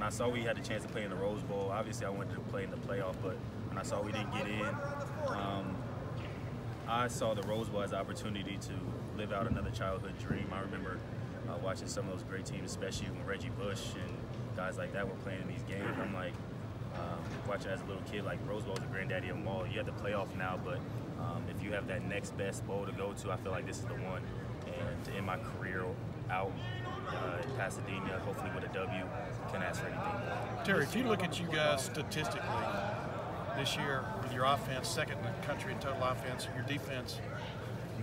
I saw we had a chance to play in the Rose Bowl, obviously I wanted to play in the playoff, but when I saw we didn't get in, I saw the Rose Bowl as an opportunity to live out another childhood dream. I remember watching some of those great teams, especially when Reggie Bush and guys like that were playing in these games. I'm like, watching as a little kid, like Rose Bowl is the granddaddy of them all. You have the playoff now, but if you have that next best bowl to go to, I feel like this is the one. And to end my career out in Pasadena, hopefully with a W, can ask for anything more. Terry, if you look at you guys statistically this year with your offense, second in the country in total offense, your defense,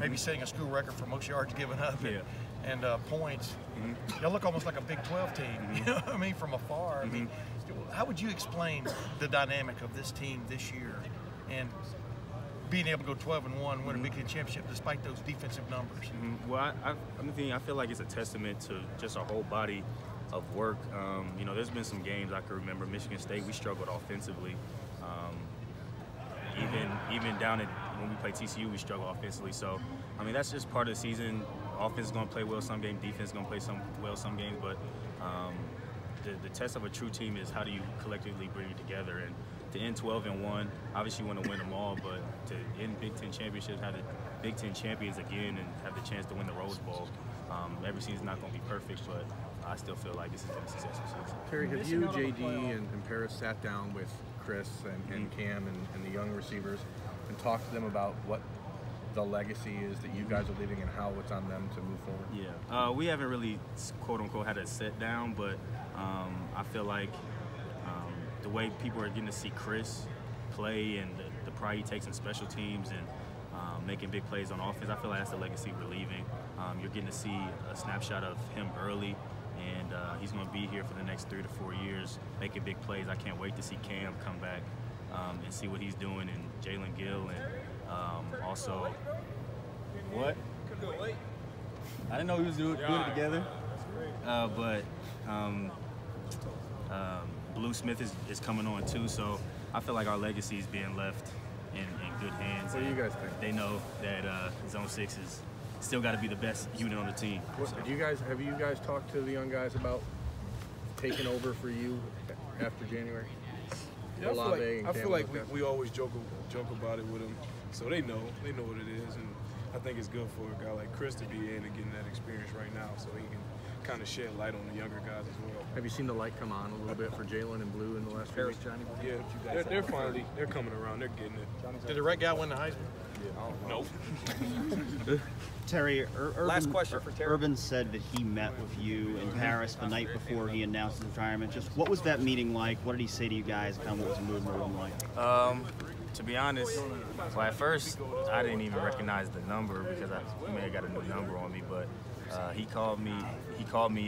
maybe setting a school record for most yards given up and points, y'all look almost like a Big 12 team. You know what I mean, from afar. I mean, how would you explain the dynamic of this team this year and being able to go 12-1, win a Big Ten championship despite those defensive numbers? Well, I feel like it's a testament to just our whole body of work. You know, there's been some games I can remember. Michigan State, we struggled offensively. Even down at when we played TCU, we struggled offensively. So, I mean, that's just part of the season. Offense is going to play well some games, defense is going to play well some games, but the test of a true team is how do you collectively bring it together. And to end 12-1, obviously you want to win them all, but to end Big Ten championships, have the Big Ten champions again, and have the chance to win the Rose Bowl. Every season's not going to be perfect, but I still feel like this has been a successful season. Terry, have you, JD, and Paris sat down with Chris and Cam and the young receivers and talked to them about what the legacy is that you guys are leaving and how it's on them to move forward? Yeah, we haven't really, quote-unquote, had a sit down, but I feel like the way people are getting to see Chris play and the pride he takes in special teams and making big plays on offense, I feel like that's the legacy we're leaving. You're getting to see a snapshot of him early, and he's going to be here for the next 3 to 4 years making big plays. I can't wait to see Cam come back and see what he's doing, and Jalen Gill, and also what? I didn't know we was doing it together. Blue Smith is coming on too, so I feel like our legacy is being left in good hands. What do you guys think? They know that Zone 6 is still got to be the best unit on the team. Have you guys talked to the young guys about taking over for you after January? Yeah, I feel like we always joke about it with them, so they know what it is, and I think it's good for a guy like Chris to be in and getting that experience right now, so he can kind of shed light on the younger guys as well. Have you seen the light come on a little bit for Jalen and Blue in the last few weeks? Yeah, they're coming around, they're getting it. Did the red guy win the Heisman? Nope. Terry, last question for Terry. Urban said that he met with you in Paris the night before he announced his retirement. Just what was that meeting like? What did he say to you guys? Kind of what was the mood in the room like? To be honest, well, at first I didn't even recognize the number because he may have got a new number on me, but he called me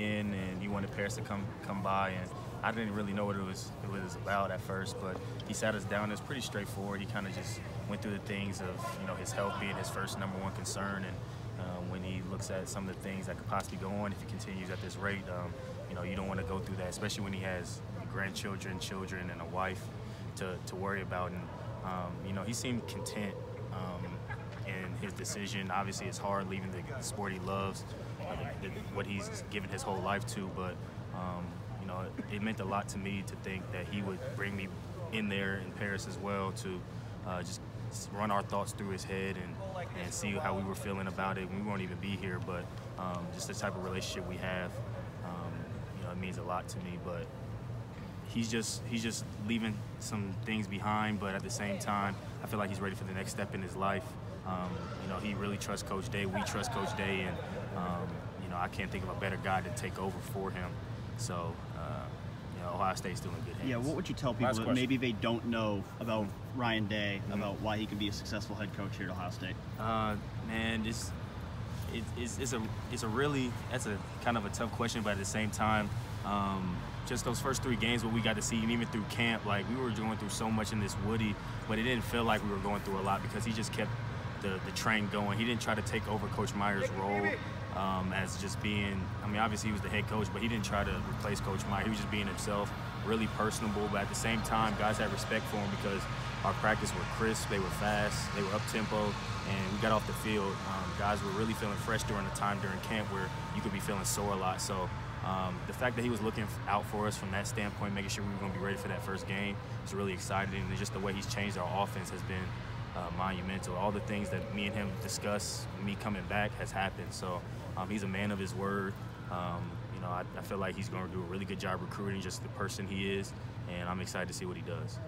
in and he wanted Paris to come by, and I didn't really know what it was about at first, but he sat us down. It was pretty straightforward. He kind of just went through the things of, you know, his health being his first #1 concern, and when he looks at some of the things that could possibly go on if he continues at this rate, you know, you don't want to go through that, especially when he has grandchildren, children, and a wife to worry about. And you know, he seemed content in his decision. Obviously, it's hard leaving the sport he loves, what he's given his whole life to, but you know, it meant a lot to me to think that he would bring me in there in Paris as well to just run our thoughts through his head and see how we were feeling about it. We won't even be here, but just the type of relationship we have, you know, it means a lot to me. But he's just leaving some things behind, but at the same time, I feel like he's ready for the next step in his life. You know, he really trusts Coach Day. We trust Coach Day, and you know, I can't think of a better guy to take over for him. So, you know, Ohio State's still in good hands. Yeah, what would you tell people that maybe they don't know about Ryan Day, about why he can be a successful head coach here at Ohio State? Man, that's a kind of a tough question, but at the same time, just those first 3 games what we got to see, and even through camp, like we were going through so much in this Woody, but it didn't feel like we were going through a lot because he just kept the train going. He didn't try to take over Coach Meyer's role as just being, I mean, obviously he was the head coach, but he didn't try to replace Coach Meyer. He was just being himself, really personable, but at the same time, guys had respect for him because our practice were crisp, they were fast, they were up-tempo, and we got off the field. Guys were really feeling fresh during the time during camp where you could be feeling sore a lot. So the fact that he was looking out for us from that standpoint, making sure we were going to be ready for that first game, was really exciting. And just the way he's changed our offense has been monumental. All the things that me and him discussed, me coming back, has happened. So he's a man of his word. You know, I feel like he's going to do a really good job recruiting, just the person he is, and I'm excited to see what he does.